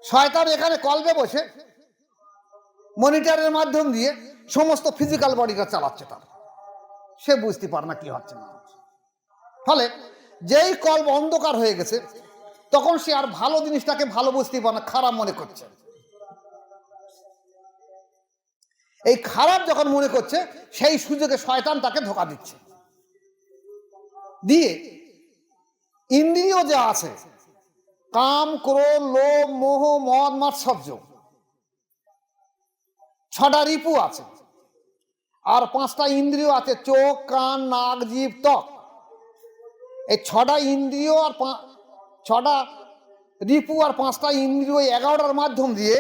শয়তান এখানে কলবে বসে মনিটরের মাধ্যম দিয়ে সমস্ত ফিজিক্যাল বডিটা চালাচ্ছে, তার সে বুঝতে পারে না কি হচ্ছে না। ফলে যেই কল্প অন্ধকার হয়ে গেছে তখন সে আর ভালো জিনিসটাকে ভালো বুঝতে পারে না, খারাপ মনে করছে। এই খারাপ যখন মনে করছে সেই সুযোগে শয়তান তাকে ধোঁকা দিচ্ছে, দিয়ে ইন্দ্রিয় যা আছে কাম, ক্রোধ, লোভ, মোহ, মদ, মাৎসর্য, 6টা রিপু আছে, আর 5টা ইন্দ্রিয় আছে, চোখ, কান, নাক, জিভ, ত্বক। এই 6টা ইন্দ্রিয় আর 6টা রিপু আর 5টা ইন্দ্রিয় 11টার মাধ্যম দিয়ে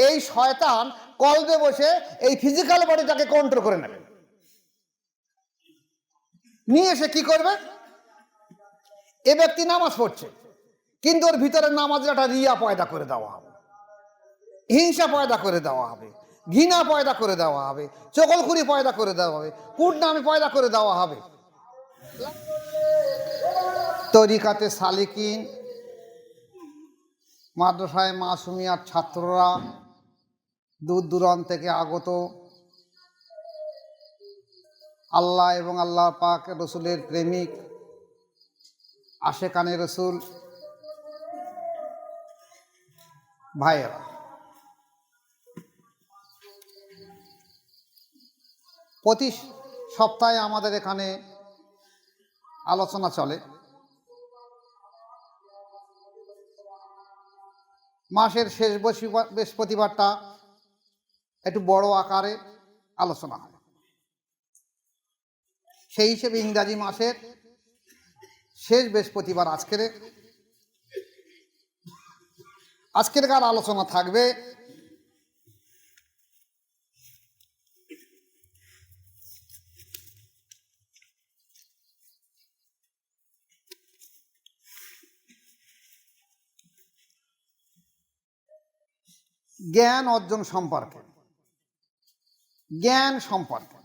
এই শয়তান কলবে বসে এই ফিজিক্যাল বডিটাকে কন্ট্রোল করে নেবে। নিয়ে এসে কি করবে, এ ব্যক্তি নামাজ পড়ছে কিন্তু ওর ভিতরে নামাজের একটা রিয়া পয়দা করে দেওয়া হবে, হিংসা পয়দা করে দেওয়া হবে, ঘৃণা পয়দা করে দেওয়া হবে, চকলখুরি পয়দা করে দেওয়া হবে, কুটনামি পয়দা করে দেওয়া হবে। তরিকাতে সালিকিন, মাদ্রাসায় মাসুমিয়ার ছাত্ররা, দূর দূরান্ত থেকে আগত আল্লাহ এবং আল্লাহ পাক রসুলের প্রেমিক, আশেকানে রসুল ভাইয়েরা, প্রতি সপ্তাহে আমাদের এখানে আলোচনা চলে। মাসের শেষ বৃহস্পতিবারটা একটু বড় আকারে আলোচনা হয়। সেই হিসেবে ইংরাজি মাসের শেষ বৃহস্পতিবার আজকেরকার আলোচনা থাকবে জ্ঞান অর্জন সম্পর্কে। জ্ঞান সম্পর্কে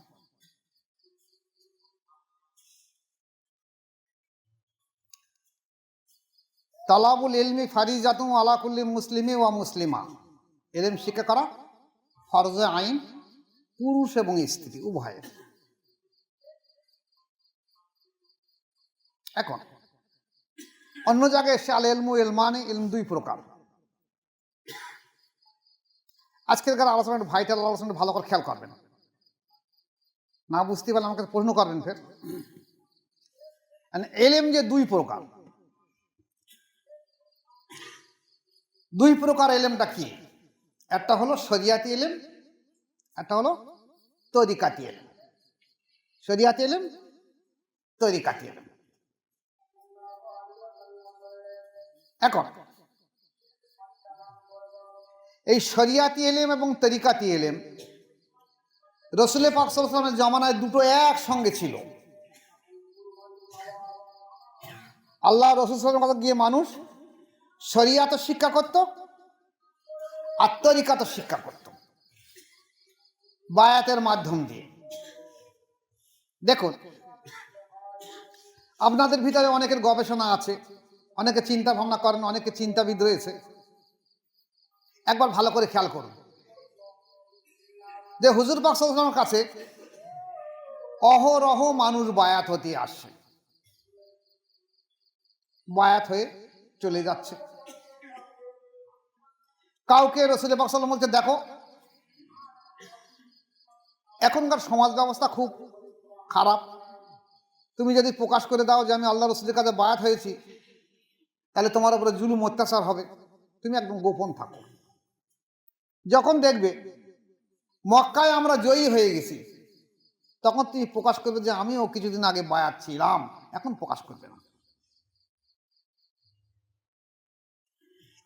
তালাবুল ইলমি ফারিজাতুন আলা কুল্লি মুসলিমি ওয়া মুসলিমা, ইলম শিক্ষা করা ফরজে আইন পুরুষ এবং স্ত্রী উভয়ের। এখন অন্য জায়গায় এসে আল ইলমু ইলমানি, ইলম 2 প্রকার। আজকেরকার আলোচনা ভাইটাল আলোচনা ভালো করে খেয়াল করবেন, না বুঝতে পারলে আমাকে প্রশ্ন করবেন ফের। এলেম যে 2 প্রকার, 2 প্রকার এলেমটা কি? একটা হলো শরিয়াতি এলেম, একটা হলো তরিকাতি এলেম। শরিয়াতি এলেম, তরিকাতি এলেম। এখন এই শরিয়াতি এলেম এবং তরিকাতি এলেম রসুল পাক সাল্লাল্লাহু আলাইহি ওয়াসাল্লামের জামানায় দুটো একসঙ্গে ছিল। আল্লাহ রসুল সাল্লাল্লাহু আলাইহি ওয়াসাল্লাম গিয়ে মানুষ শরিয়াত শিক্ষা করত আর তরিকাত শিক্ষা করত বায়াতের মাধ্যম দিয়ে। দেখুন, আপনাদের ভিতরে অনেকের গবেষণা আছে, অনেকে চিন্তা ভাবনা করেন, অনেকে চিন্তাবিদ রয়েছে। একবার ভালো করে খেয়াল করুন যে হুজুর পাক সাল্লাল্লাহু আলাইহি ওয়াসাল্লামের কাছে অহরহ মানুষ বায়াত হতে আসছে, বায়াত হয়ে চলে যাচ্ছে। কাউকে রসুল পাক সাল্লাল্লাহু আলাইহি ওয়াসাল্লাম বলছে, দেখো এখনকার সমাজ ব্যবস্থা খুব খারাপ, তুমি যদি প্রকাশ করে দাও যে আমি আল্লাহ রসুলের কাছে বায়াত হয়েছি তাহলে তোমার উপরে জুলুম অত্যাচার হবে, তুমি একদম গোপন থাকো। যখন দেখবে মক্কায় আমরা জয়ী হয়ে গেছি তখন তুমি প্রকাশ করবে যে আমিও কিছুদিন আগে বায়াত ছিলাম, এখন প্রকাশ করবে না।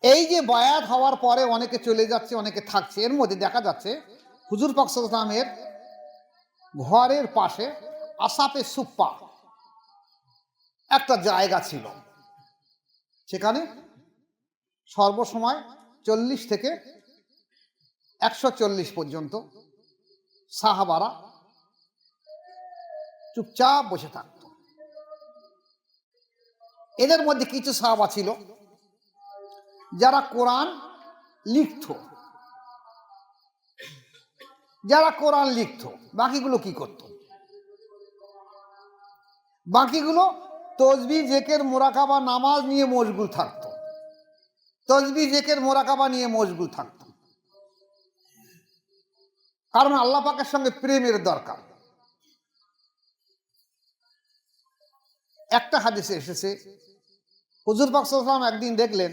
এই যে বায়াত হওয়ার পরে অনেকে চলে যাচ্ছে, অনেকে থাকছে, এর মধ্যে দেখা যাচ্ছে হুজুর পাক সাল্লাল্লাহু আলাইহি ওয়াসাল্লামের ঘরের পাশে আসাপে সুপ্পা একটা জায়গা ছিল, সেখানে সর্বসময় 40 থেকে 140 পর্যন্ত সাহাবারা চুপচাপ বসে থাকত। এদের মধ্যে কিছু সাহাবা ছিল যারা কোরআন লিখত, যারা কোরআন লিখত, বাকিগুলো কি করত? বাকিগুলো তসবিহ জিকির মুরাকাবা নামাজ নিয়ে মশগুল থাকতো, তসবিহ জিকির মুরাকাবা নিয়ে মশগুল থাকতো। কারণ আল্লাহ পাকের সঙ্গে প্রেমের দরকার। একটা হাদিসে এসেছে, হুজুর পাক সাল্লাল্লাহু আলাইহি ওয়াসাল্লাম একদিন দেখলেন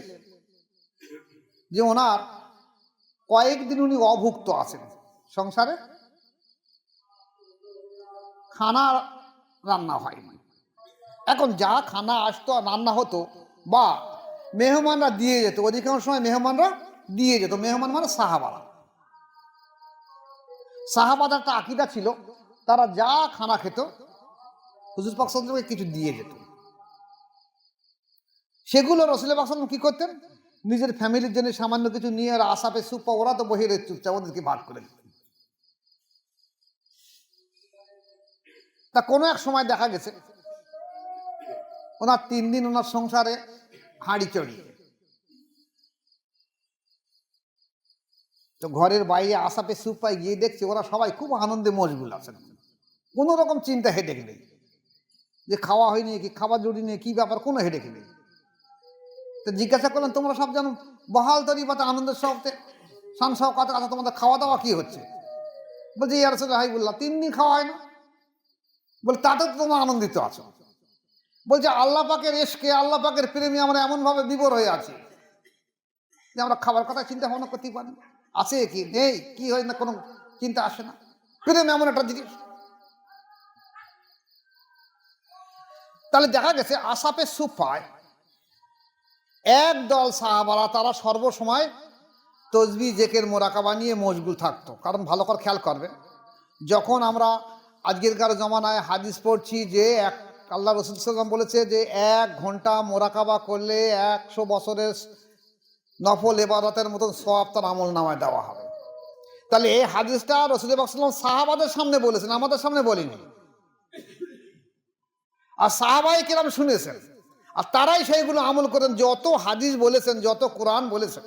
যে ওনার কয়েকদিন উনি অভুক্ত আছেন, সংসারে খানা রান্না হয়নি। এখন যা খানা আসতো আর রান্না হতো বা মেহমানরা দিয়ে যেত, অধিকাংশ সময় মেহমানরা দিয়ে যেত। মেহমান মানে সাহাবারা। সাহাবাদের একটা আকীদা ছিল, তারা যা খানা খেত হুজুর পাক সাল্লাল্লাহু আলাইহি ওয়াসাল্লামকে কিছু দিয়ে যেত। সেগুলো রাসূল পাক সাল্লাল্লাহু আলাইহি ওয়াসাল্লাম কি করতেন, নিজের ফ্যামিলির জন্য সামান্য কিছু নিয়ে, আর আসাপে সুপ্পা ওরা তো বহিরে চুপচাপ, ওদেরকে ভাগ করে দিতেন। তা কোনো এক সময় দেখা গেছে ওনার 3 দিন ওনার সংসারে হাঁড়ি চড়িয়ে, তো ঘরের বাইরে আসাপে সুপ্পায় গিয়ে দেখছে ওরা সবাই খুব আনন্দে মশগুল আছেন, কোনো রকম চিন্তা হেডেক নেই যে খাওয়া হয়নি কি খাবার জুড়ি নেই কি ব্যাপার, কোনো হেডেক নেই। তো জিজ্ঞাসা করলেন, তোমরা সব যেন বহাল তরি পাতে আনন্দের সবতে শান সব কথা কথা, তোমাদের খাওয়া দাওয়া কি হচ্ছে? বলছে ইয়া রাসূলুল্লাহ, হাবিবুল্লাহ 3 দিন খাওয়া হয় না। বলে তাতে তো তোমরা আনন্দিত আছো। বলছে আল্লাহ পাকের ইশকে, আল্লাহ পাকের প্রেমে আমরা এমনভাবে বিভোর হয়ে আছি যে আমরা খাবার কথা চিন্তা ভাবনা করতে পারি, আছে কি নেই কি হয় না কোনো চিন্তা আসে না। প্রেম এমন একটা জিনিস। তাহলে দেখা গেছে আসাপে সুফায় একদল সাহাবারা, তারা সর্বসময় তসবিহ জিকির মুরাকাবা নিয়ে মশগুল থাকতো। কারণ ভালো করে খেয়াল করবে, যখন আমরা আজকেরকার জমানায় হাদিস পড়ছি যে আল্লাহ রাসূল সাল্লাল্লাহু আলাইহি ওয়াসাল্লাম বলেছে যে 1 ঘন্টা মোরাকাবা করলে 100 বছরের নফল ইবাদতের মতন সওয়াব তার আমল নামায় দেওয়া হবে। তাহলে এই হাদিসটা রাসূল পাক সাল্লাল্লাহু আলাইহি ওয়াসাল্লাম সাহাবাদের সামনে বলেছেন, আমাদের সামনে বলেনি। আর সাহাবায়ে কেরাম শুনেছেন, আর তারাই সেইগুলো আমল করেন। যত হাদিস বলেছেন, যত কোরআন বলেছেন,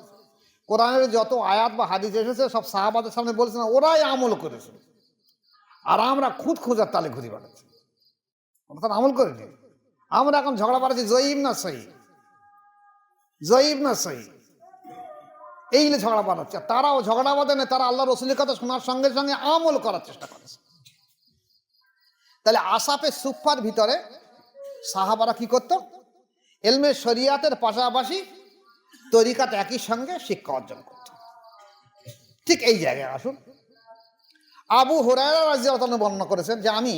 কোরআনের যত আয়াত বা হাদিস এসেছে সব সাহাবাদের সামনে বলেছেন, ওরাই আমল করেছে। আর আমরা খুদ খোঁজার তালে ঘুরে বেড়াচ্ছি, অর্থাৎ আমল করিনি। আমরা এখন ঝগড়া বাড়াচ্ছি জয়ীব না সহি, জয়ীব না সহি, এইগুলো ঝগড়া বাড়াচ্ছে। তারাও ঝগড়া বাঁধে না, তারা আল্লাহ রসুলের কথা শোনার সঙ্গে সঙ্গে আমল করার চেষ্টা করেছে। তাহলে আসাপে সুফার ভিতরে সাহাবারা কি করত, এলমে শরিয়াতের পাশাপাশি তরিকাত একই সঙ্গে শিক্ষা অর্জন করত। ঠিক এই জায়গায় আসুন, আবু হুরায়রা রাদিয়াল্লাহু আনহু বর্ণনা করেছেন যে আমি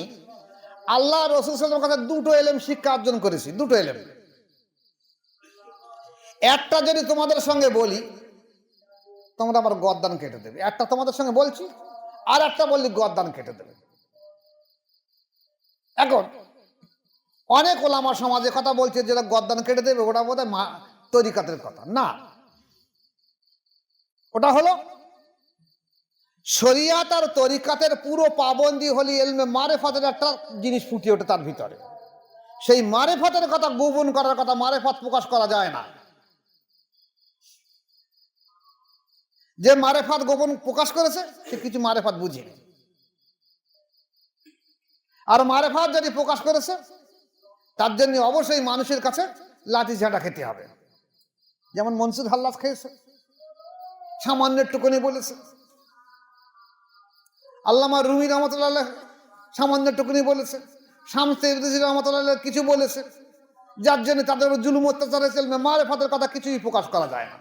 আল্লাহ রাসূল সাল্লাল্লাহু আলাইহি ওয়াসাল্লামের কাছে 2টো ইলম শিক্ষা অর্জন করেছি, 2টো ইলম। একটা যদি তোমাদের সঙ্গে বলি তোমরা আমার গর্দান কেটে দেবে, একটা তোমাদের সঙ্গে বলছি আর একটা বললি গর্দান কেটে দেবে। এখন অনেক ওলামা সমাজে কথা বলছে যেটা গর্দান কেটে দেবে, ওটা বোধহয় তরিকাতের কথা না। ওটা হলো শরিয়াত আর তরিকাতের পুরো পাবন্দি হলি ইলমে মারেফাতের একটা জিনিস ফুটিয়ে ওঠে তার ভিতরে। সেই মারেফাতের কথা গোপন করার কথা, মারেফাত প্রকাশ করা যায় না। যে মারেফাত গোপন প্রকাশ করেছে সে কিছু মারেফাত বুঝেনি, আর মারেফাত যদি প্রকাশ করেছে তার জন্য অবশ্যই মানুষের কাছে লাঠি ঝাঁটা খেতে হবে। যেমন মনসুর হাল্লাজ খেয়েছে, সামান্য একটুকুনি বলেছে। আল্লামা রুমি রহমতুল্লাহ সামান্য একটুকুনি বলেছে, শামস তাবরিজি রহমতুল্লাহ কিছু বলেছে, যার জন্য তাদের জুলুম অত্যাচারের চলবে। মারেফাতের কথা কিছুই প্রকাশ করা যায় না।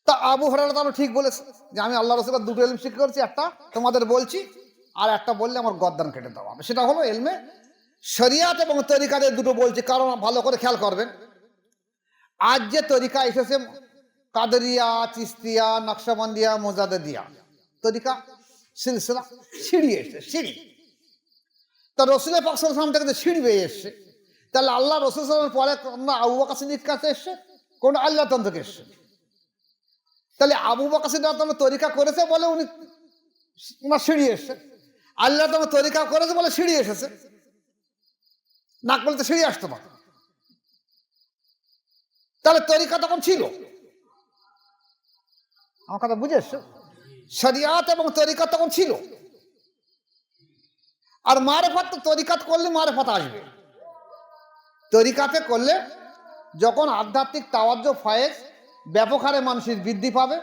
তা আবু হুরায়রা তো ঠিক বলেছে যে আমি আল্লাহ রাসূলের 2টো ইলম শিক্ষা করেছি, একটা তোমাদের বলছি আর একটা বললে আমার গর্দান কেটে দেওয়া হবে। সেটা হলো ইলমে শরিয়াত এবং তরিকাতের 2টো বলছি। কারণ ভালো করে খেয়াল করবেন, আজ যে তরিকা এসেছে কাদরিয়া, চিস্তিয়া, নকশবন্দিয়া, মোজাদ্দেদিয়া তরিকা সিলসিলা, সিঁড়ি এসছে, সিঁড়ি। তা রাসূল পাক সাল্লাল্লাহু আলাইহি ওয়াসাল্লাম থেকে সিঁড়ি বেয়ে এসছে, তাহলে আল্লাহ রাসূল সাল্লাল্লাহু আলাইহি ওয়াসাল্লামের পরে কোন আবু বকর সিদ্দিক কাছে এসছে, কোন আল্লাহ থেকে এসছে। তাহলে আবু বকর সিদ্দিক তরিকা করেছে বলে উনি ওনার সিঁড়ি এসছে, আল্লাহ তরিকা করেছে বলে সিঁড়ি এসেছে। না করলে তো সিঁড়ি আসতো না। তাহলে তরিকা তখন ছিল। আমার কথা বুঝে এসছো? শরিয়াত এবং তরিকা তখন ছিল। আর মারেফত তো তরিকাত করলে মারেফত আসবে। তরিকাতে করলে যখন আধ্যাত্মিক তাওয়াজ্জুহ ফয়েজ ব্যাপক হারে মানুষের বৃদ্ধি পাবে,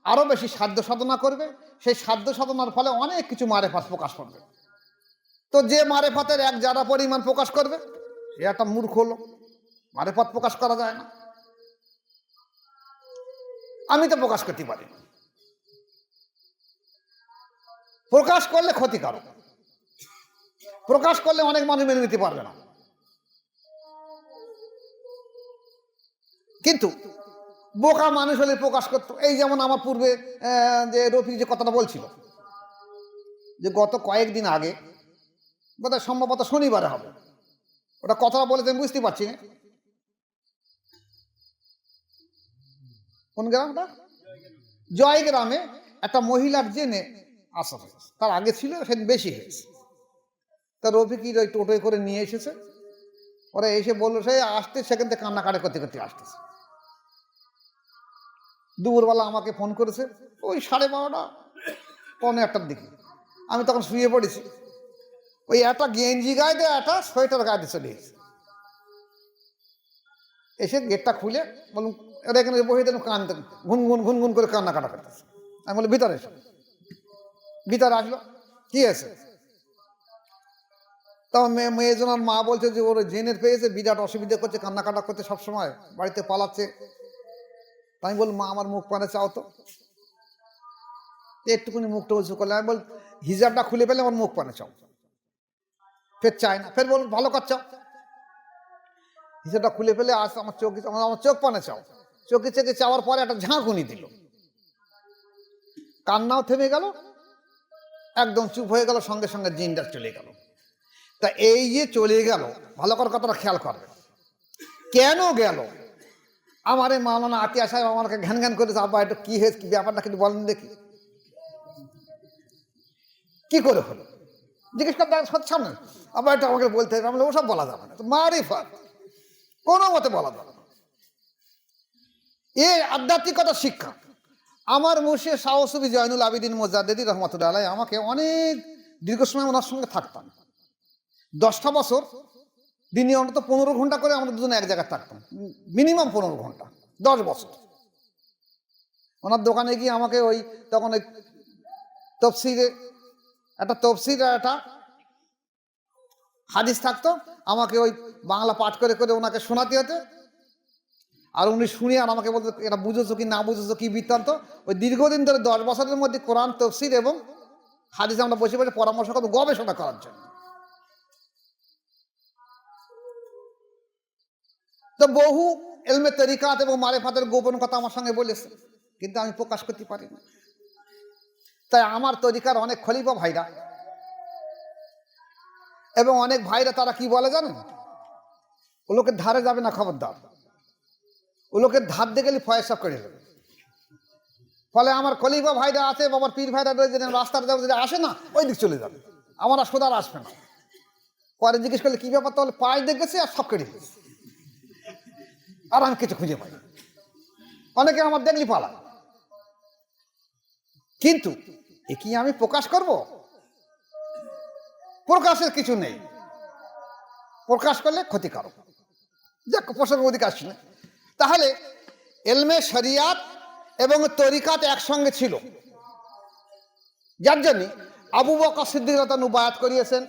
আরো বেশি সাধ্য সাধনা করবে, সেই সাধ্য সাধনার ফলে অনেক কিছু মারেফত প্রকাশ করবে। তো যে মারেফতের এক যারা পরিমাণ প্রকাশ করবে, এ একটা মূর্খ হলো। মারেফত প্রকাশ করা যায় না। আমি তো প্রকাশ করতে পারি, প্রকাশ করলে ক্ষতিকারক, প্রকাশ করলে অনেক মানুষ মেনে নিতে পারবে না। কিন্তু বোকা মানুষ হলে প্রকাশ করতো। এই যেমন আমার পূর্বে যে রফিক যে কথাটা বলছিল, যে গত কয়েকদিন আগে, বোধহয় সম্ভবত শনিবারে হবে, ওটা কথাটা বলেছে আমি বুঝতে পারছি না। কোন গ্রামটা? জয়গ্রামে একটা মহিলার জেনে আসা হয়েছে, তার আগে ছিল সেদিন বেশি হয়েছে। তা রফিকির ওই টোটোয় করে নিয়ে এসেছে। ওরা এসে বললো সে আসতে, সেখান থেকে কান্নাকাটি করতে করতে আসতেছে। দুপুরবেলা আমাকে ফোন করেছে ওই 12:30 পৌনে 1টার দিকে। আমি তখন শুয়ে পড়েছি। ওই একটা গেঞ্জি গায়ে দিয়ে একটা সোয়েটার গায়ে দিয়ে চলে এসেছে। এসে গেটটা খুলে বলুন এরা এখানে বসে দেন, কান ঘুনঘুন ঘুনঘুন করে কান্নাকাটা করতেছে। আমি বলি ভিতরে এসো। ভিতরে আসলো, কি আছে? তখন মেয়েজনের মা বলছে যে ওর জেনের পেয়েছে, বিরাট অসুবিধা করছে, কান্নাকাটা করতে, সবসময় বাড়িতে পালাচ্ছে। আমি বল মা আমার মুখ পানে চাও তো। একটুকুনি মুখটা উঁচু করলে আমি বল হিজাবটা খুলে পেলে আমার মুখ পানে চাও। ফের চায় না, ফের বল ভালো কাজ চাও। হিজাবটা খুলে ফেলে আস আমার চোখ, আমার চোখ পানে চাও। চোখে চোখে চাওয়ার পরে একটা ঝাঁকুনি দিল, কান্নাও থেমে গেল, একদম চুপ হয়ে গেল, সঙ্গে সঙ্গে জিনটা চলে গেল। তা এই যে চলে গেল, ভালো করে কথাটা খেয়াল করবে, কেন গেল? আমার এই মাওলানা আতিয়া সাহেব আমাকে ঘ্যান ঘ্যান করেছে, আব্বা এটা কি হয়েছে, কি ব্যাপারটা কিন্তু বলেন দেখি, কি করে হলো? জিজ্ঞেস করতে সামনে, আব্বা এটা আমাকে বলতে হবে। আমি ওসব বলা যাবে না, মারিফাত কোনো মতে বলা যাবে না। এই আধ্যাত্মিকতার শিক্ষা। আমার মুর্শিদ শাহ সুফি জয়নুল আবিদিন মুজাদ্দিদি রহমাতুল্লাহ আলাইহি আমাকে অনেক দীর্ঘ সময় ওনার সঙ্গে থাকতাম। 10টা বছর দিনে অন্তত 15 ঘন্টা করে আমরা দুজনে এক জায়গায় থাকতাম, মিনিমাম 15 ঘন্টা, 10 বছর। ওনার দোকানে গিয়ে আমাকে ওই তখন ওই তফসিরে একটা হাদিস থাকতো, আমাকে ওই বাংলা পাঠ করে করে ওনাকে শোনাতে হতো। আর উনি শুনে আর আমাকে বলতো এটা বুঝেছো কি না বুঝেছো কি বৃত্তান্ত। ওই দীর্ঘদিন ধরে 10 বছরের মধ্যে কোরআন তফসির এবং হাদিস আমরা বসে বসে পরামর্শ করবো, গবেষণা করার জন্য। তো বহু এলমে তরিকাত এবং মারেফাতের গোপন কথা আমার সঙ্গে বলেছে, কিন্তু আমি প্রকাশ করতে পারি না। তাই আমার তরিকার অনেক খলিফা ভাইরা এবং অনেক ভাইরা তারা কি বলে জানেন, ও লোকের ধারে যাবে না, খবরদার। ও লোকের ধার দিয়ে গেলে ফয়সা করে দেবে। ফলে আমার খলিফা ভাইরা আছে, বাবার পীর ভাইরা রয়েছে, রাস্তার যাবে, যদি আসে না ওই দিক চলে যাবে, আমার আর সোদার আসবে না। পরে জিজ্ঞেস করলে কি ব্যাপার, তাহলে পায়ে দেখেছি আর সব কেটে গেছে, আর আমি কিছু খুঁজে পাই। অনেকে আমার দেখলি পালায়, কিন্তু এ কি আমি প্রকাশ করব? প্রকাশের কিছু নেই, প্রকাশ করলে ক্ষতিকারক। যাক, প্রসঙ্গের অধিক আসছে না। তাহলে এলমে শরিয়াত এবং তরিকাত একসঙ্গে ছিল, যার জন্য আবু বকর সিদ্দিক রাদিয়াল্লাহু আনহু বায়াত করিয়েছেন।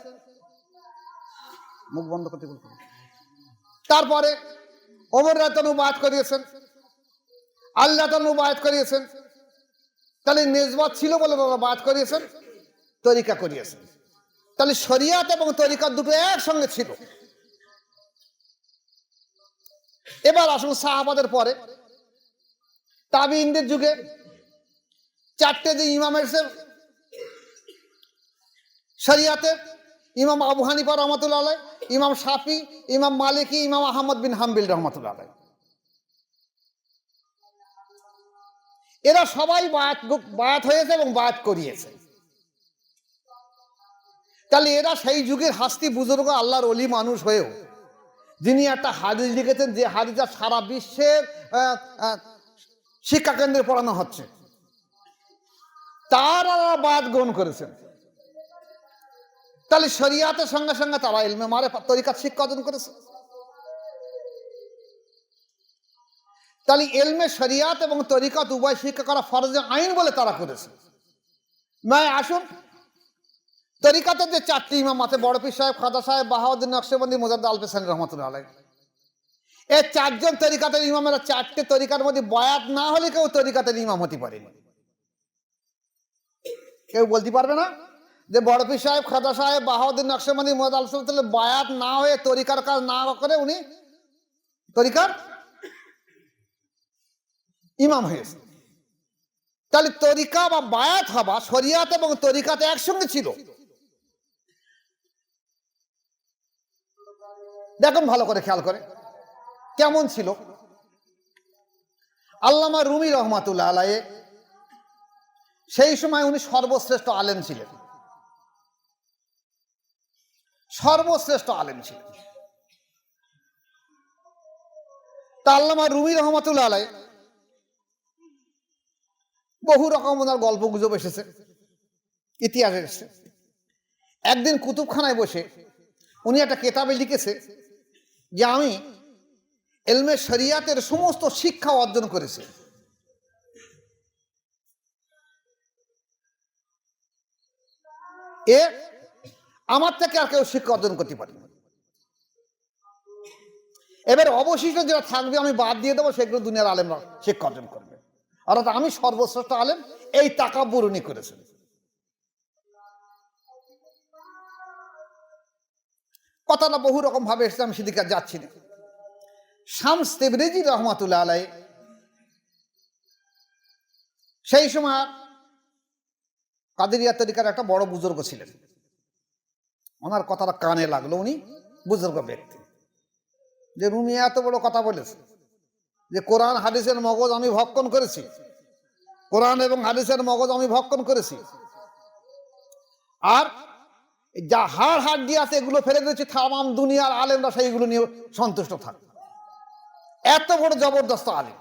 মুখ বন্ধ করতে বলতে। তারপরে ওমর রাদিয়াল্লাহু আনহু বায়াত করিয়েছেন, আল্লাহ রাদিয়াল্লাহু আনহু বায়াত করিয়েছেন। তাহলে নিসবত ছিল বলে বাবা বায়াত করিয়েছেন, তরিকা করিয়েছেন। তাহলে শরিয়াত এবং তরিকাত দুটো একসঙ্গে ছিল। এবার আসুন সাহাবাদের পরে তাবিঈনদের যুগে 4টে যে ইমাম এসে শরিয়াতে, ইমাম আবু হানিফা রহমাতুল্লাহ আলাইহি, ইমাম শাফি, ইমাম মালিকি, ইমাম আহমদ বিন হাম্বল রহমাতুল্লাহ আলাইহি, এরা সবাই বায়াত হয়েছে এবং বায়াত করিয়েছে। তাহলে এরা সেই যুগের হাস্তি বুজুর্গ আল্লাহর ওলি মানুষ হয়েও যিনি একটা হাদিস লিখেছেন, যে হাদিসটা সারা বিশ্বের শিক্ষা কেন্দ্রে পড়ানো হচ্ছে, তারা বায়াত গ্রহণ করেছেন। তাহলে শরিয়াতের সঙ্গে সঙ্গে তারা ইলমে মারিফাত তরিকাত শিক্ষা অর্জন করেছে। তাহলে ইলমে শরিয়াত এবং তরিকাত উভয় শিক্ষা করা ফরজে আইন বলে তারা করেছে। আসুন, তরিকাতের যে 4টি ইমাম আছে, বড় পীর সাহেব, খাজা সাহেব, বাহাউদ্দিন নকশবন্দি, মুজাদ্দিদ আল-ফিসানি রহমাতুল্লাহ আলাইহি, এই 4 জন তরিকাতের ইমামেরা 4টে তরিকার মধ্যে বয়াত না হলে কেউ তরিকাতের ইমাম হতে পারেনি। কেউ বলতে পারবে না যে বড় পীর সাহেব, খাজা সাহেব, বাহাউদ্দিন নকশবন্দি, মুজাদ্দিদ আল-ফিসানি বয়াত না হয়ে তরিকার কাজ না করে উনি তরিকার ইমাম হয়েছে। তাহলে তরিকা বা বায়াত হবা শরিয়াত এবং তরিকাতে একসঙ্গে ছিল। দেখুন ভালো করে খেয়াল করে কেমন ছিল। আল্লামা রুমি রহমাতুল্লাহ আলাইহি সেই সময় উনি সর্বশ্রেষ্ঠ আলেম ছিলেন, সর্বশ্রেষ্ঠ আলেম ছিলেন। তা আল্লামা রুমি রহমাতুল্লাহ আলাইহি বহু রকম ওনার গল্প গুজব এসেছে, ইতিহাসে এসেছে। একদিন কুতুবখানায় বসে উনি একটা কেতাবে লিখেছে যে আমি ইলমে শরিয়াতের সমস্ত শিক্ষা অর্জন করেছি। আমার থেকে আর কেউ শিক্ষা অর্জন করতে পারি না। এবার অবশিষ্ট যেটা থাকবে আমি বাদ দিয়ে দেবো, সেগুলো দুনিয়ার আলেমরা শিক্ষা অর্জন করবে। অর্থাৎ আমি সর্বশ্রেষ্ঠ আলেম, এই তাকাব্বুর উনি করেছেন। কথাটা বহু রকম ভাবে এসেছে, আমি সেদিকে যাচ্ছি না। শামস তেবরেজি রহমাতুল্লাহ আলাইহি সেই সময় কাদেরিয়া তরিকার একটা বড় বুজুর্গ ছিলেন। ওনার কথাটা কানে লাগলো, উনি বুজুর্গ ব্যক্তি, যে রুমি এত বড় কথা বলেছে যে কোরআন হাদিসের মগজ আমি ভক্ষণ করেছি, কোরআন এবং হাদিসের মগজ আমি ভক্ষণ করেছি, আর যা হাড় হাড্ডি আছে এগুলো ফেলে দিয়েছি, তামাম দুনিয়ার আলেমরা সেইগুলো নিয়ে সন্তুষ্ট থাকে। এত বড় জবরদস্ত আলেম।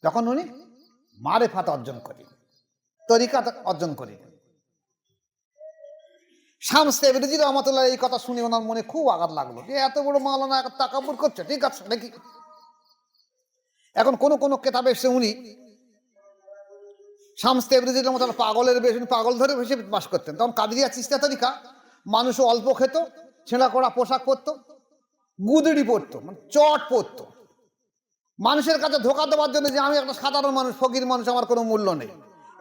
যখন উনি মারিফাত অর্জন করি, তরিকাত অর্জন করি, শামস তেবরেজি রহমাতুল্লাহ এই কথা শুনে ওনার মনে খুব আঘাত লাগলো যে এত বড় মাওলানা তাকাব্বুর করছে। ঠিক আছে নাকি? এখন কোন কেতাবে এসে উনি শামস তেবরেজি রহমাতুল্লাহ পাগলের বেশ, পাগল ধরে ভেসে বাস করতেন। তখন কাদেরিয়া চিশতিয়া তরিকা মানুষও অল্প খেত, ছেঁড়া করা পোশাক পরতো, গুদড়ি পরতো, মানে চট পরতো, মানুষের কাছে ধোকা দেওয়ার জন্য যে আমি একটা সাধারণ মানুষ, ফকির মানুষ, আমার কোনো মূল্য নেই।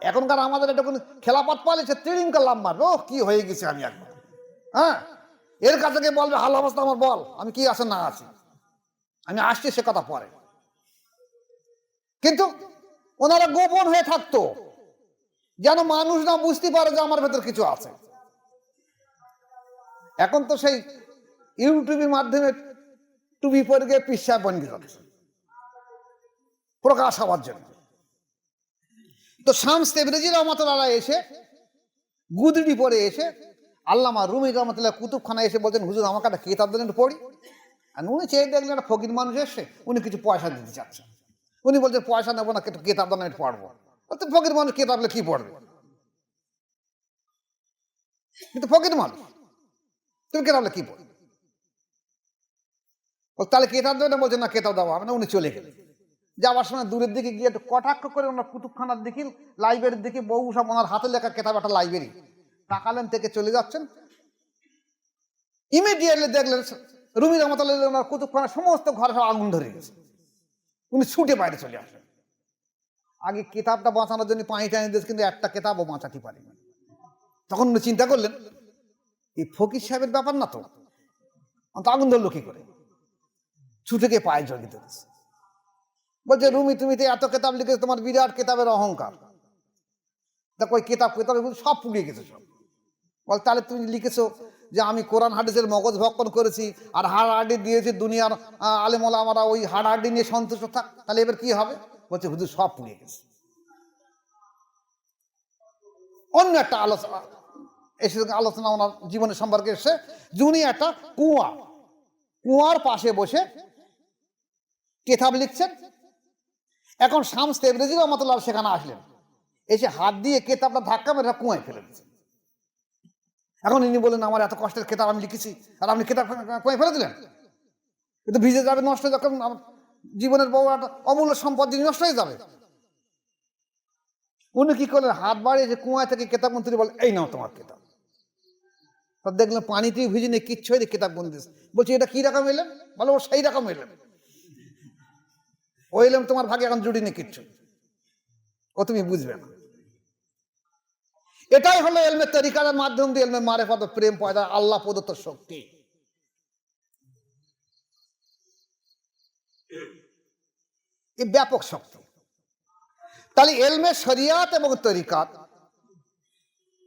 এখনকার আমাদের এটা কোনো খেলাপাত পালে সে ট্রেনিংকার লাভ মারবে, ও কি হয়ে গেছে আমি একবার, হ্যাঁ, এর কাছে গিয়ে বলবে হাল অবস্থা আমার বল, আমি কি আছে না আছি, আমি আসছি, সে কথা পরে। কিন্তু ওনারা গোপন হয়ে থাকতো যেন মানুষ না বুঝতে পারে যে আমার ভেতর কিছু আছে। এখন তো সেই ইউটিউবের মাধ্যমে টুপি পরে গিয়ে পিসা বনে যাচ্ছে প্রকাশ হওয়ার জন্য। তো শামস তেবরেজি রহমাতুল্লাহ এসে গুদড়ি পরে এসে আল্লামা রুমি রহমাতুল্লাহ কুতুবখানায় এসে বলছেন, হুজুর আমাকে একটা কেতাব দেন একটু পড়ি। আর উনি চেয়ে দেখলেন একটা ফকির মানুষ এসে, উনি কিছু পয়সা দিতে চাচ্ছেন। উনি বলছেন পয়সা নেবো না, কেতাব দেন একটু পড়বো। বলতে ফকির মানুষ কেতাবলে কি পড়বে, কিন্তু ফকির মানুষ তুমি কেতাবলে কি পড়বে? তাহলে কেতাব দেবে না? বলছেন না কেতাব দেওয়া হবে না। উনি চলে গেলেন। যাওয়ার সময় দূরের দিকে গিয়ে একটু কটাক্ষ করে ওনার কুতুবখানার দিকে, লাইব্রেরির দিকে, বহু সব ওনার হাতে লেখা কেতাব, একটা লাইব্রেরি, তাকালেন, থেকে চলে যাচ্ছেন। ইমিডিয়েটলি দেখলেন রুমি রহমাতুল্লাহ ওনার কুতুবখানার সমস্ত ঘরে সব আগুন ধরে গেছে। উনি ছুটে বাইরে চলে আসেন। আগে কেতাবটা বাঁচানোর জন্য পানি টানি দিয়েছে, কিন্তু একটা কেতাবও বাঁচাতে পারেনি। তখন উনি চিন্তা করলেন এই ফকির সাহেবের ব্যাপার না তো, আগুন ধরলো কি করে? ছুটে গিয়ে পায়ে জড়িয়ে ধরেছে। বলছে রুমি তুমি তো এত কেতাব লিখেছো, তোমার বিরাট কেতাবের অহংকার, দেখো ওই কেতাব সব পুড়িয়ে গেছে সব। বল তাহলে তুমি লিখেছো যে আমি কোরআন হাদিসের মগজ ভক্ষণ করেছি আর হাড় হাড্ডি দিয়েছি, দুনিয়ার আলেম ওলামারা ওই হাড় হাড্ডি নিয়ে সন্তুষ্ট থাক, তাহলে এবার কি হবে? বলছে হুজুর সব পুড়িয়ে গেছে। অন্য একটা আলোচনা এসে আলোচনা ওনার জীবনের সম্পর্কে এসে, যিনি একটা কুয়ার পাশে বসে কেতাব লিখছেন। এখন শামস তেবরেজি রহমতুল্লাহ সেখানে আসলেন, এসে হাত দিয়ে কেতাবটা ধাক্কা মেরে কুয়ায় ফেলে দিচ্ছেন। এখন ইনি বলেন, আমার এত কষ্টের কেতাব আমি লিখেছি, আর আপনি কেতাব কুয়ায় ফেলে দিলেন, কিন্তু ভিজে যাবে, নষ্ট হয়ে, যখন জীবনের বড় একটা অমূল্য সম্পদ যিনি নষ্ট হয়ে যাবে। উনি কি করলেন, হাত বাড়িয়ে যে কুয়া থেকে কেতাব মন্ত্রী বলে, এই নাও তোমার কেতাব। দেখলেন পানিতেই ভিজে নেই, কিচ্ছু হয়নি, কেতাব বন্দিস। বলছি, এটা কি রকম এলেন? বলো, ও সেই রকম এলেন, ও এলাম তোমার ভাগে এখন জুড়ি নেই কিচ্ছু, ও তুমি বুঝবে না। এটাই হলো এলমে তরিকার মাধ্যম দিয়ে এলমে মারেফত প্রেম পয়দা, আল্লাহ প্রদত্ত শক্তি। এই ব্যাপক শক্তি। তাহলে এলমে শরিয়াত এবং তরিকাত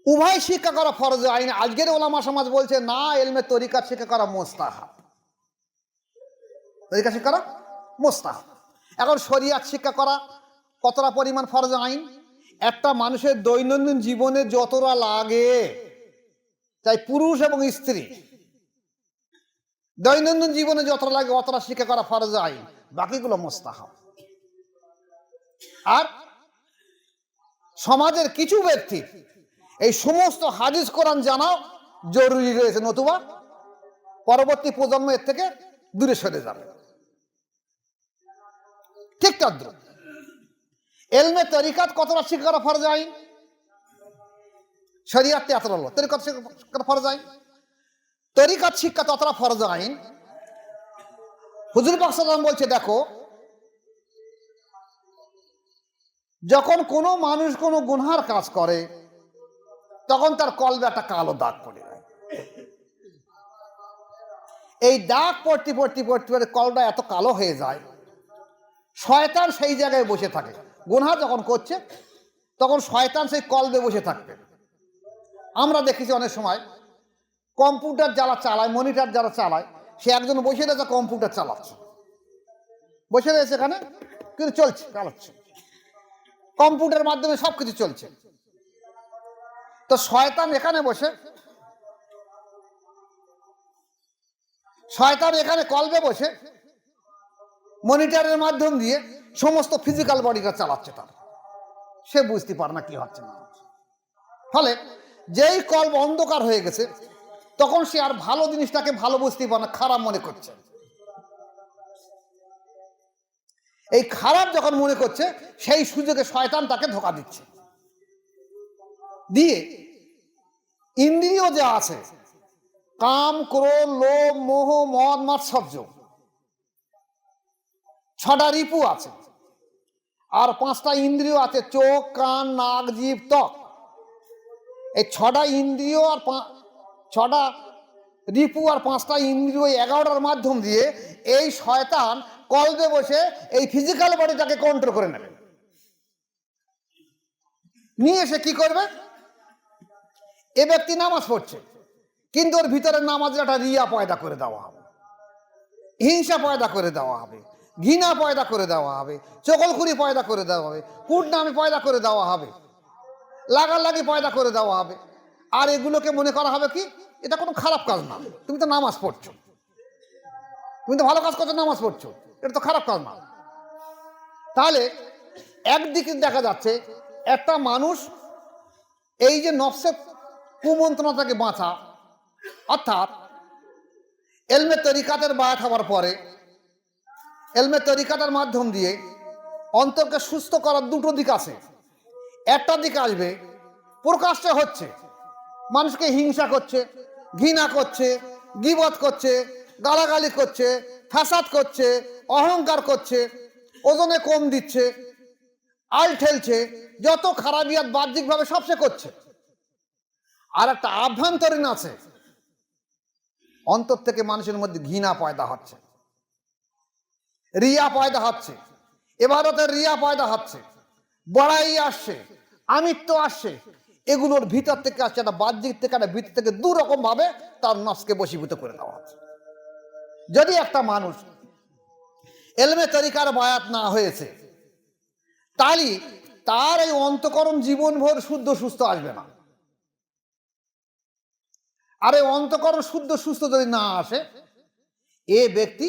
উভয় শিক্ষা করা ফরজ আইন। আজকের ওলামা সমাজ বলছে না, এলমে তরিকাত শিক্ষা করা মুস্তাহাব, তরিকা শিক্ষা করা মুস্তাহাব। এখন শরিয়াত শিক্ষা করা কতটা পরিমাণ ফরজ আইন? একটা মানুষের দৈনন্দিন জীবনে যতটা লাগে, চাই পুরুষ এবং স্ত্রী, দৈনন্দিন জীবনে যতটা লাগে অতটা শিক্ষা করা ফরজ আইন, বাকিগুলো মুস্তাহাব। আর সমাজের কিছু ব্যক্তি এই সমস্ত হাদিস কোরআন জানাও জরুরি রয়েছে, নতুবা পরবর্তী প্রজন্ম এর থেকে দূরে সরে যাবে। ঠিক তদ্রুপ এলমে তরিকাত কতটা শিক্ষা করা ফরজ আইন? শরিয়াতে এতটা হলো, তরিকাত শিক্ষা ফরজ আইন। তরিকাত শিক্ষা ততটা ফরজ আইন, হুজুর পাক সাল্লাল্লাহু আলাইহি ওয়াসাল্লাম বলছে, দেখো, যখন কোনো মানুষ কোনো গুনহার কাজ করে, তখন তার কলবে একটা কালো দাগ পড়ে যায়। এই দাগ পড়তে পড়তে পড়তে পড়তে কলটা এত কালো হয়ে যায়, শয়তান সেই জায়গায় বসে থাকে। গুনহা যখন করছে তখন শয়তান সেই কলবে বসে থাকবে। আমরা দেখেছি অনেক সময় কম্পিউটার যারা চালায়, মনিটর যারা চালায়, সে একজন বসে রয়েছে কম্পিউটার চালাচ্ছে, বসে রয়েছে এখানে, কিন্তু চলছে, চালাচ্ছে, কম্পিউটারের মাধ্যমে সবকিছু চলছে। তো শয়তান এখানে বসে, শয়তান এখানে কলবে বসে মনিটরের মাধ্যম দিয়ে সমস্ত ফিজিক্যাল বডিটা চালাচ্ছে, তার সে বুঝতে পারে না কি হচ্ছে না হচ্ছে। ফলে যেই কলব অন্ধকার হয়ে গেছে, তখন সে আর ভালো জিনিসটাকে ভালো বুঝতে পারে না, খারাপ মনে করছে। এই খারাপ যখন মনে করছে, সেই সুযোগে শয়তান তাকে ধোঁকা দিচ্ছে, দিয়ে ইন্দ্রিয় যে আছে, কাম, ক্রোধ, লোভ, মোহ, মদ, মাৎসর্য, 6টা রিপু আছে, আর 5টা ইন্দ্রিয় আছে, চোখ, কান, নাক, জিভ, ত্বক। এই 6টা ইন্দ্রিয় আর 6টা রিপু আর 5টা ইন্দ্রিয়, 11টার মাধ্যম দিয়ে এই শয়তান কলবে বসে এই ফিজিক্যাল বডিটাকে কন্ট্রোল করে নেবে। নিয়ে এসে কি করবে? এ ব্যক্তি নামাজ পড়ছে, কিন্তু ওর ভিতরে নামাজের একটা রিয়া পয়দা করে দেওয়া হবে, হিংসা পয়দা করে দেওয়া হবে, ঘৃণা পয়দা করে দেওয়া হবে, চকলখুরি পয়দা করে দেওয়া হবে, কুটনামি পয়দা করে দেওয়া হবে, লাগালাগি পয়দা করে দেওয়া হবে। আর এগুলোকে মনে করা হবে কি, এটা কোনো খারাপ কাজ না, তুমি তো নামাজ পড়ছো, তুমি তো ভালো কাজ করছো, নামাজ পড়ছো, এটা তো খারাপ কাজ না। তাহলে একদিকে দেখা যাচ্ছে একটা মানুষ এই যে নফসের কুমন্ত্রণা থেকে বাঁচা, অর্থাৎ এলমে তরিকাতের বায়াত হওয়ার পরে এলমে তরিকাতের মাধ্যম দিয়ে অন্তরকে সুস্থ করার দুটো দিক আছে। একটা দিক আসবে, প্রকাশ্যে হচ্ছে, মানুষকে হিংসা করছে, ঘৃণা করছে, গীবত করছে, গালাগালি করছে, ফাসাদ করছে, অহংকার করছে, ওজনে কম দিচ্ছে, আল ঠেলছে, যত খারাপিয়াত বাহ্যিকভাবে সব সে করছে। আর একটা আভ্যন্তরীণ আছে, অন্তর থেকে মানুষের মধ্যে ঘৃণা পয়দা হচ্ছে, রিয়া পয়দা হচ্ছে, এবাদতের রিয়া পয়দা হচ্ছে, বড়াই আসছে, আমিত্ব আসছে। এগুলোর ভিতর থেকে আসছে, একটা বাহ্যিক থেকে একটা ভিতর থেকে দুরকম ভাবে তার নফসকে বশীভূত করে দেওয়া হচ্ছে। যদি একটা মানুষ এলমে তরিকার বায়াত না হয়েছে, তাহলে তার এই অন্তঃকরণ জীবনভর শুদ্ধ সুস্থ আসবে না। আর এই অন্তঃকরণ শুদ্ধ সুস্থ যদি না আসে, এ ব্যক্তি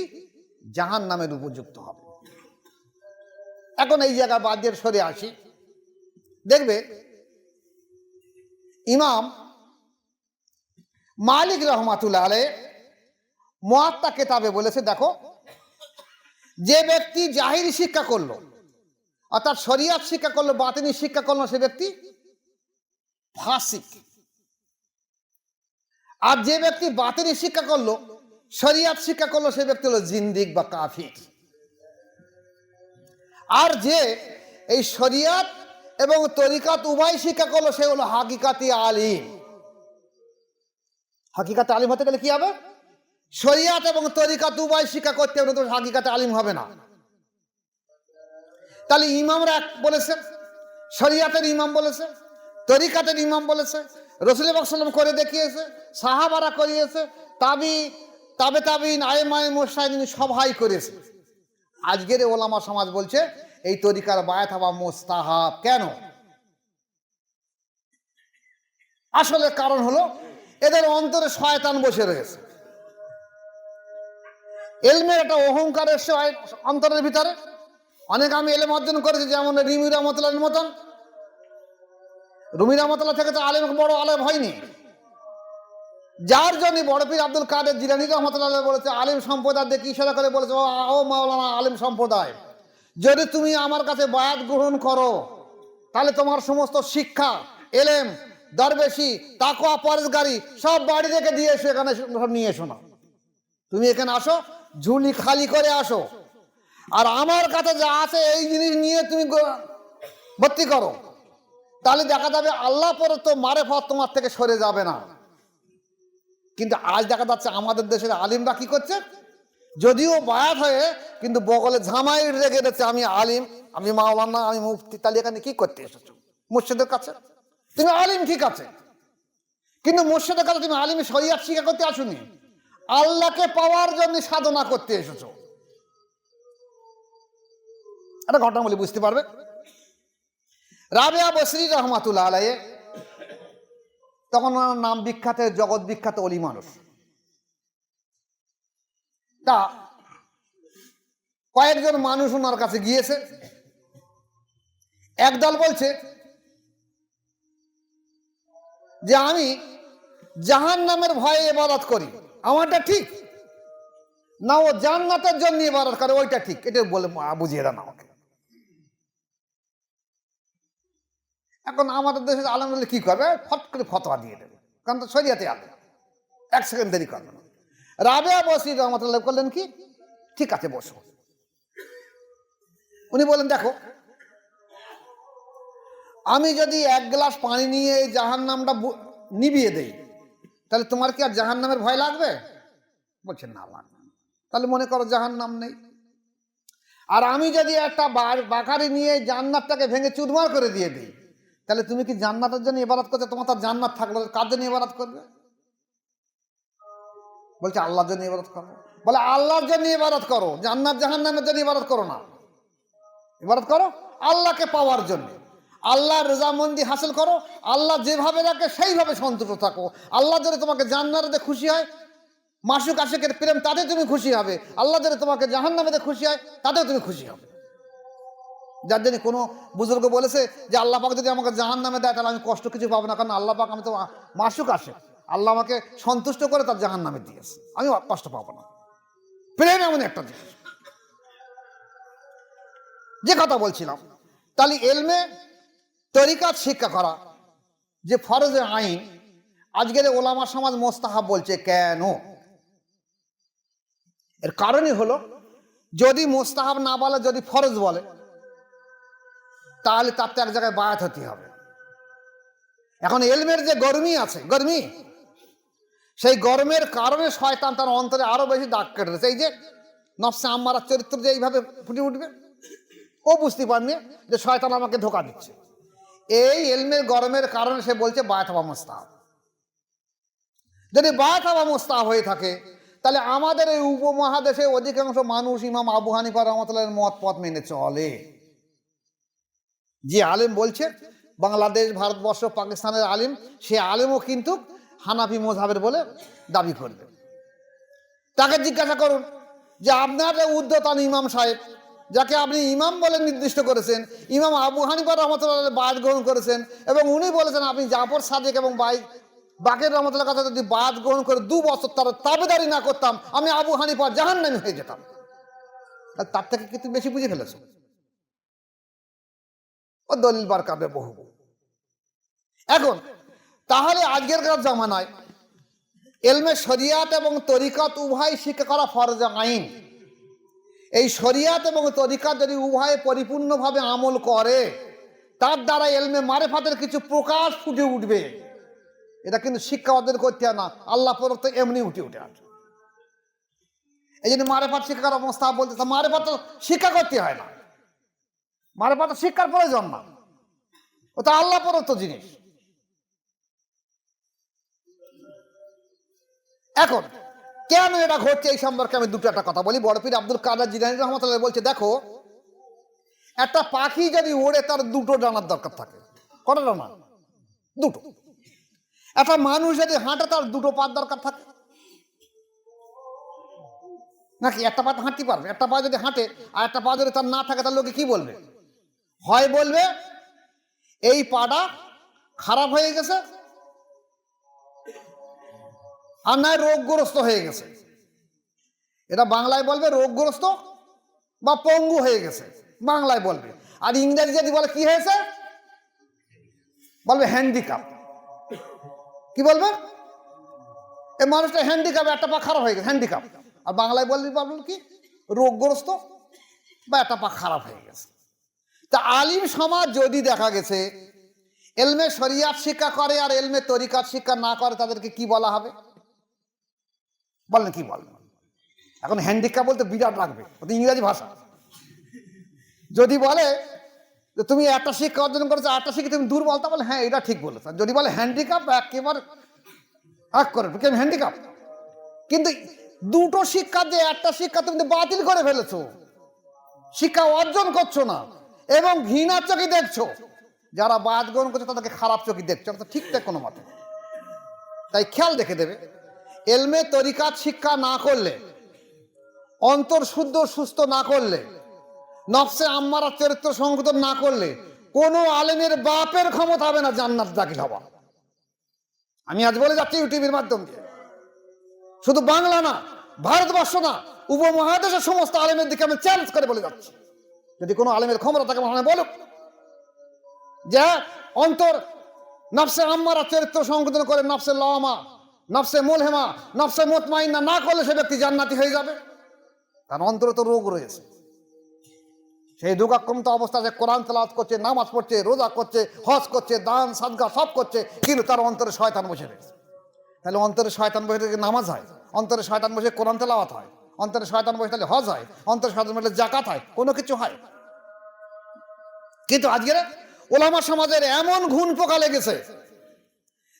জাহান্নামের উপযুক্ত হবে। এখন এই জায়গা বাদ দিয়ে সরে আসি। দেখবে ইমাম মালিক রহমাতুল্লাহ আলাইহ মুয়াত্তা কিতাবে বলেছে, দেখো, যে ব্যক্তি জাহিরি শিক্ষা করলো, অর্থাৎ শরিয়াত শিক্ষা করলো, বাতিনি শিক্ষা করলো, সে ব্যক্তি ফাসিক। আর যে ব্যক্তি বাতিনি শিক্ষা করলো, শরিয়াত শিক্ষা করলো, সে ব্যক্তি হলো জিন্দিক বা কাফির। আর যে এই শরিয়াত এবং তরিকাত উভয় শিক্ষা করলো, সে হলো হাকিকাতি আলিম। হাকিকাতে আলিম হতে গেলে কি হবে? শরিয়াত এবং তরিকাত উভয় শিক্ষা করতে হবে, তো হাকিকাতে আলিম হবে না। তাহলে ইমামরা এক বলেছে, শরিয়াতের ইমাম বলেছে, তরিকাতের ইমাম বলেছে, রাসূল পাক সাল্লাল্লাহু আলাইহি ওয়াসাল্লাম করে দেখিয়েছে, সাহাবারা করিয়েছে, তাবেঈন আইমায়ে মুজতাহিদিন সবাই করেছে। আজকের ওলামা সমাজ বলছে এই তরিকার বায়াত হওয়া মুস্তাহাব। কেন? আসলে কারণ হলো এদের অন্তরে শয়তান বসে রয়েছে। এলমের একটা অহংকার এসছে অন্তরের ভিতরে। অনেক আমি এলেম অর্জন করেছি, যেমন রুমি রহমতুল্লাহর মতন। রুমি রহমতুল্লাহ থেকে তো আলেম বড় আলেম হয়নি, যার জন্য বড় পীর আব্দুল কাদের জিলানী রহমতুল্লাহ বলেছে, আলেম সম্প্রদায় দেখে ইশারা করে বলেছে, ও মাওলানা আলেম সম্প্রদায়, যদি তুমি আমার কাছে বায়াত গ্রহণ করো, তাহলে তোমার সমস্ত শিক্ষা, এলেম, দরবেশি, তাকওয়া, পরেজগারি সব বাড়ি থেকে দিয়ে এসো, এখানে সব নিয়ে এসো না। তুমি এখানে আসো, ঝুলি খালি করে আসো, আর আমার কাছে যা আছে এই জিনিস নিয়ে তুমি ভর্তি করো, তাহলে দেখা যাবে আল্লাহ পরে তো মারেফত তোমার থেকে সরে যাবে না। কিন্তু আজ দেখা যাচ্ছে আমাদের দেশের আলিমরা কি করছে, যদিও বায়াত হয়ে কিন্তু বগলে ঝামাই রেখে দিচ্ছে, আমি আলিম, আমি মাওলানা, আমি মুফতি। তাহলে এখানে কি করতে এসেছো? মুর্শিদের কাছে তুমি আলিম, ঠিক আছে, কিন্তু মুর্শিদের কাছে তুমি আলিম শরিয়াত শিক্ষা করতে আসোনি, আল্লাহকে পাওয়ার জন্য সাধনা করতে এসেছো। একটা ঘটনা বলি, বুঝতে পারবে। রাবেয়া বসরি রহমাতুল্লাহ আলাইহি, তখন ওনার নাম বিখ্যাত, জগৎ বিখ্যাত অলি মানুষ। তা কয়েকজন মানুষ ওনার কাছে গিয়েছে। একদল বলছে যে আমি জাহান্নামের ভয়ে ইবাদত করি, আমারটা ঠিক না, ও জান্নাতের জন্য ইবাদত করে, ওইটা ঠিক। এটা বলে বুঝিয়ে দেন আমাকে। এখন আমাদের দেশের আলেম কি করবে? ফট করে ফতোয়া দিয়ে দেবে, কারণ তো শরিয়াতে আলেম, এক সেকেন্ড দেরি করবে না। রাবেয়া বসরি রহমাতুল্লাহ করলেন কি, ঠিক আছে বসো। উনি বলেন, দেখো, আমি যদি এক গ্লাস পানি নিয়ে এই জাহান্নামটা নিভিয়ে দেই, তাহলে তোমার কি আর জাহান্নামের ভয় লাগবে? বলছেন না, লাগবে। তাহলে মনে করো জাহান্নাম নেই। আর আমি যদি একটা বাকারি নিয়ে জান্নাতটাকে ভেঙে চুরমার করে দিয়ে দিই, তাহলে তুমি কি জান্নাতের জন্য ইবাদত করতে? তোমার তো জান্নাত থাকলো, কার জন্য ইবাদত করবে? বলছে আল্লাহর জন্য ইবাদত করো। বলে আল্লাহর জন্য ইবাদত করো, জান্নাত জাহান্নামের জন্য ইবাদত করো না। ইবাদত করো আল্লাহকে পাওয়ার জন্য, আল্লাহর রজামন্দি হাসিল করো, আল্লাহ যেভাবে রাখে সেইভাবে সন্তুষ্ট থাকো। আল্লাহ যদি তোমাকে জান্নাতে খুশি হয়, মাসুক আশিকের প্রেম, তাতে তুমি খুশি হবে। আল্লাহ যদি তোমাকে জাহান্নামেতে খুশি হয়, তাতেও তুমি খুশি হবে। যার জন্য কোনো বুজুর্গ বলেছে যে আল্লাহ পাক যদি আমাকে জাহান্নামে দেয়, তাহলে আমি কষ্ট কিছু পাবো না, কারণ আল্লাহ পাক, আমি তো মাসুক আসে, আল্লাহ আমাকে সন্তুষ্ট করে তার জাহান্নামে দিয়েছে, আমি কষ্ট পাবো না। প্রেম এমন একটা জিনিস। যে কথা বলছিলাম, তাহলে এলমে তরিকাত শিক্ষা করা যে ফরজে আইন, আজকের ওলামা সমাজ মোস্তাহাব বলছে। কেন? এর কারণই হলো, যদি মোস্তাহাব না বলে, যদি ফরজ বলে, তাহলে তার তো এক জায়গায় বায়াত হতে হবে। এখন এলমের যে গরমি আছে, গরমি, সেই গরমের কারণে শয়তান তার অন্তরে আরো বেশি দাগ কেটে দিয়েছে। এই যে নফসে আম্মারার চরিত্র যে এইভাবে ফুটে উঠবে, ও বুঝতে পারেনি যে শয়তান আমাকে ধোঁকা দিচ্ছে। এই এলমের গরমের কারণে সে বলছে বায়াত হওয়া মুস্তাহাব। যদি বায়াত হওয়া মুস্তাহাব হয়ে থাকে, তাহলে আমাদের এই উপমহাদেশে অধিকাংশ মানুষ ইমাম আবু হানিফা রাহমাতুল্লাহর মত পথ মেনে চলে। যে আলেম বলছে বাংলাদেশ, ভারতবর্ষ, পাকিস্তানের আলিম, সে আলেমও কিন্তু হানাফি মযহাবের বলে দাবি করবে। তাকে জিজ্ঞাসা করুন যে আপনার যে উর্ধ্বতন ইমাম সাহেব, যাকে আপনি ইমাম বলে নির্দিষ্ট করেছেন, ইমাম আবু হানিফা রহমতুল্লাহ বায়াত গ্রহণ করেছেন এবং উনি বলেছেন আপনি জাফর সাদিক এবং বাকের রহমতুল্লাহ কাছে যদি বায়াত গ্রহণ করে 2 বছর তার তাবেদারি না করতাম আমি আবু হানিফা জাহান্নামী হয়ে যেতাম। তার থেকে কিন্তু বেশি বুঝে ফেলেছ। ও দলিল বার করবে বহু। এখন তাহলে আজকের জামানায় ইলমে শরিয়াত এবং তরিকত উভয় শিক্ষা করা ফরজ আইন। এই শরিয়াত এবং তরিকত যদি উভয়ে পরিপূর্ণভাবে আমল করে তার দ্বারা ইলমে মারিফাতের কিছু প্রকাশ ফুটে উঠবে। এটা কিন্তু শিক্ষা অর্জন করতে হয় না, আল্লাহ প্রদত্ত এমনি উঠে আসে। এই জন্য মারিফাত শিক্ষা করার অবস্থা বলতে মারিফাত শিক্ষা করতে হয় না, মারিফাত শিক্ষার প্রয়োজন না, ওটা আল্লাহ প্রদত্ত জিনিস। এখন কেন এটা ঘটছে এই সম্পর্কে আমি একটা কথা বলি। বড় পীর আব্দুল কাদের জিলানী রহমাতুল্লাহ বলছে, দেখো একটা পাখি যদি ওড়ে তার 2টো ডানার দরকার থাকে। কটা ডানা? 2টো। একটা মানুষ যদি হাঁটে তার 2টো পা দরকার থাকে নাকি? একটা পা হাঁটতে পারবে, একটা পা যদি হাঁটে আর একটা পা যদি তার না থাকে তার লোকে কি বলবে? হয় বলবে এই পাটা খারাপ হয়ে গেছে, আর নয় রোগগ্রস্ত হয়ে গেছে। এটা বাংলায় বলবে রোগগ্রস্ত বা পঙ্গু হয়ে গেছে, বাংলায় বলবে। আর ইংরেজি যদি বলে কি হয়েছে, বলবে হ্যান্ডিক্যাপ। কি বলবে? এই মানুষটা হ্যান্ডিক্যাপ, একটা পা খারাপ হয়ে গেছে, হ্যান্ডিক্যাপ। আর বাংলায় বলবে কি? রোগগ্রস্ত বা একটা পা খারাপ হয়ে গেছে। তা আলিম সমাজ যদি দেখা গেছে ইলমে শরিয়াত শিক্ষা করে আর ইলমে তরিকাত শিক্ষা না করে তাদেরকে কি বলা হবে? বলেন কি বলবেন? এখন হ্যান্ডিক্যাপ বলতে বিরাট লাগবে, ওটা ইংরেজি ভাষা। যদি বলে যে তুমি একটা শিক্ষা অর্জন করেছো, একটা শিক্ষা তুমি দুর্বল, তা বলে হ্যাঁ এটা ঠিক বলেছ। যদি বলে হ্যান্ডিক্যাপ একেবারে করে হ্যান্ডিক্যাপ। কিন্তু 2টো শিক্ষা দিয়ে একটা শিক্ষা তুমি বাতিল করে ফেলেছো, শিক্ষা অর্জন করছো না এবং ঘৃণার চোখে দেখছো। যারা বায়াত গ্রহণ করছে তাদেরকে খারাপ চোখে দেখছো, ঠিকঠাক কোনো মতে। তাই খেয়াল রেখে দেবে, ইলমে তরিকাত শিক্ষা না করলে, অন্তর শুদ্ধ সুস্থ না করলে, নফসে আম্মারা চরিত্র সংশোধন না করলে কোনো আলেমের বাপের ক্ষমতা হবে না জান্নাত দাখিল হওয়া। আমি আজ বলে যাচ্ছি ইউটিউবের মাধ্যম দিয়ে, শুধু বাংলা না, ভারতবর্ষ না, উপমহাদেশের সমস্ত আলেমের দিকে আমি চ্যালেঞ্জ করে বলে যাচ্ছি, যদি কোনো আলেমের ক্ষমতা থাকে মনে বলুক যে অন্তর নফসে আম্মারা চরিত্র সংশোধন করে নফসে লাওয়ামা, নফসে মুলহেমা, নফসে মুতমাইন্না না করলে সে ব্যক্তি জান্নাতি হয়ে যাবে। কারণ অন্তরে তো রোগ রয়েছে। সেই রোগাক্রান্ত অবস্থা যে কোরআন তেলাওয়াত করছে, নামাজ পড়ছে, রোজা করছে, হজ করছে, দান সাদকা সব করছে, কিন্তু তার অন্তরে শয়তান বসে রয়েছে। তাহলে অন্তরে শয়তান বসে থেকে নামাজ হয়, অন্তরে শয়তান বসে কোরআন তেলাওয়াত হয়, অন্তরে শয়তান বসে তাহলে হজ হয়, অন্তরে শয়তান বসে জাকাত হয়, কোনো কিছু হয়। কিন্তু আজকের ওলামা সমাজের এমন ঘুণ পোকা লেগেছে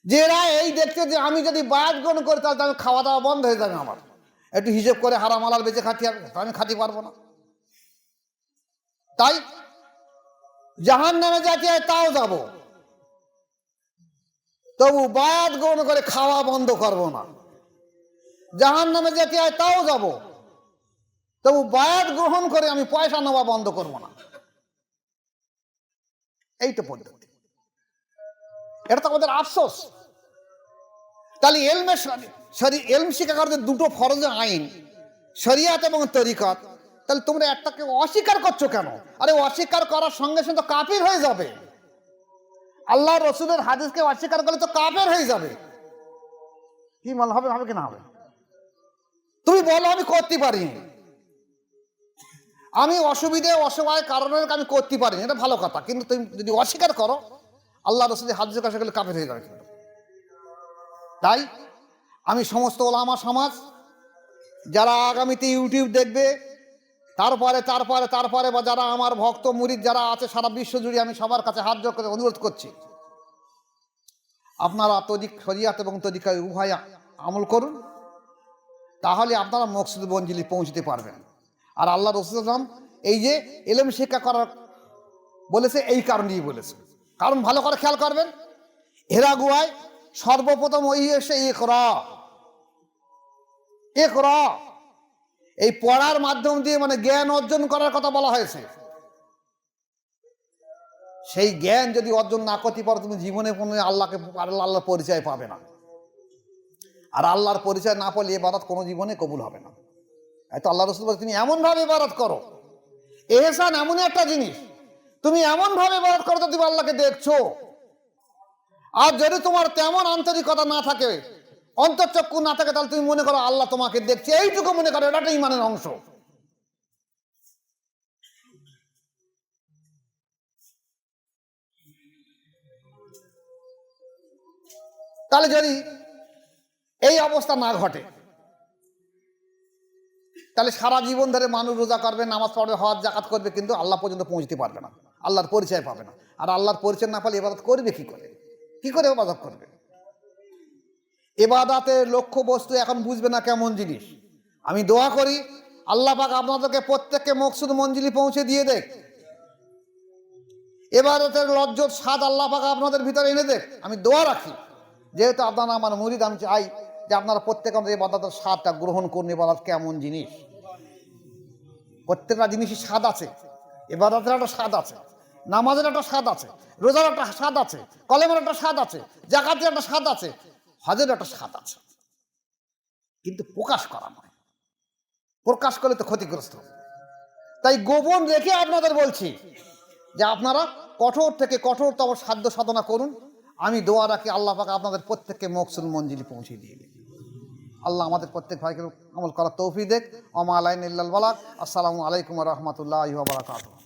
যে এরা এই দেখছে যে আমি যদি বায়াত গ্রহণ করি তাহলে আমি খাওয়া দাওয়া বন্ধ হয়ে যাবে, আমার একটু হিসেব করে হারাম হালাল বেঁচে খাতে হবে, আমি খাতে পারবো না। তাই জাহান্নামে যেতে হয় তাও যাব, তবু বায়াত গ্রহণ করে খাওয়া বন্ধ করবো না। জাহান্নামে যেতে হয় তাও যাব, তবু বায়াত গ্রহণ করে আমি পয়সা নেওয়া বন্ধ করবো না। এইটা পদ্ধতি, এটা তো আমাদের আফসোস। তাহলে ইলম শিক্ষা করতে 2টো ফরজ আইন, শরিয়াত এবং তরিকত, তাহলে তোমরা একটাকে অস্বীকার করছো কেন? আরে অস্বীকার করার সঙ্গে সঙ্গে তো কাফির হয়ে যাবে। আল্লাহ রসুলের হাদিসকে অস্বীকার করলে তো কাফের হয়ে যাবে। কি মনে হবে, হবে কি না হবে? তুমি বলো আমি করতে পারিনি, আমি অসুবিধে অসহায় কারণের আমি করতে পারিনি, এটা ভালো কথা। কিন্তু তুমি যদি অস্বীকার করো আল্লাহ রসুলের হাদিসকে অস্বীকার করলে কাফের হয়ে যাবে। তাই আমি সমস্ত ওলামা সমাজ যারা আগামীতে ইউটিউব দেখবে, তারপরে বা যারা আমার ভক্ত মুরিদ যারা আছে সারা বিশ্ব জুড়ে, আমি সবার কাছে হাত জোড় করে অনুরোধ করছি, আপনারা শরিয়াত এবং তরিকা উভয় আমল করুন, তাহলে আপনারা মকসুদ মঞ্জিলে পৌঁছতে পারবেন। আর আল্লাহ রাসূল এই যে ইলম শিক্ষা করার বলেছে এই কারণেই বলেছে। কারণ ভালো করে খেয়াল করবেন, হেরা গুহায় সর্বপ্রথম ওই এসে ইকরা, ইকরা, এই পড়ার মাধ্যম দিয়ে মানে জ্ঞান অর্জন করার কথা বলা হয়েছে। সেই জ্ঞান যদি অর্জন না করতে পারো তুমি জীবনে কোনো আল্লাহকে, আল্লাহর পরিচয় পাবে না। আর আল্লাহর পরিচয় না পেলে ইবাদত কোনো জীবনে কবুল হবে না। তাই তো আল্লাহ রাসূল বলে তুমি এমনভাবে ইবাদত করো, ইহসান এমনই একটা জিনিস, তুমি এমনভাবে ইবাদত করো তো তুমি আল্লাহকে দেখছো। আর যদি তোমার তেমন আন্তরিকতা না থাকে, অন্তর্চক্ষু না থাকে, তাহলে তুমি মনে করো আল্লাহ তোমাকে দেখছে, এইটুকু মনে করো, এটা একটা ঈমানের অংশ। তাহলে যদি এই অবস্থা না ঘটে, তাহলে সারা জীবন ধরে মানুষ রোজা করবে, নামাজ পড়বে, হজ জাকাত করবে, কিন্তু আল্লাহ পর্যন্ত পৌঁছতে পারবে না, আল্লাহর পরিচয় পাবে না। আর আল্লাহর পরিচয় না পেলে ইবাদত করবে কি করে? কি করে ইবাদত করবে? ইবাদতের লক্ষ্য বস্তু এখন বুঝবে না কেমন জিনিস। আমি দোয়া করি আল্লাহ পাক আপনাদেরকে প্রত্যেককে মকসুদ মঞ্জিলি পৌঁছে দিয়ে দেখ। ইবাদতের লজ্জত স্বাদ আল্লাহ পাক আপনাদের ভিতরে এনে দেখ। আমি দোয়া রাখি, যেহেতু আপনারা আমার মুরিদ, আমি চাই যে আপনারা প্রত্যেক আমাদের ইবাদতের স্বাদটা গ্রহণ করুন। ইবাদত কেমন জিনিস, প্রত্যেকটা জিনিসই স্বাদ আছে। ইবাদতের একটা স্বাদ আছে, নামাজের একটা স্বাদ আছে, রোজার একটা স্বাদ আছে, কলেমের একটা স্বাদ আছে, জাকাতের একটা স্বাদ আছে, হজের একটা স্বাদ আছে, কিন্তু প্রকাশ করা নয়। প্রকাশ করলে তো ক্ষতিগ্রস্ত। তাই গোপন রেখে আপনাদের বলছি যে আপনারা কঠোর থেকে কঠোরতম সাধ্য সাধনা করুন। আমি দোয়া রাখি আল্লাহ পাক আপনাদের প্রত্যেককে মকসুদ মঞ্জিলি পৌঁছে দিয়ে দেন। আল্লাহ আমাদের প্রত্যেক ভাইকে আমল করার তৌফিক দেখ। ওয়া মা আলাইনা ইল্লাল বালাগ। আসসালামু আলাইকুম ওয়া রাহমাতুল্লাহি ওয়া বারাকাতুহু।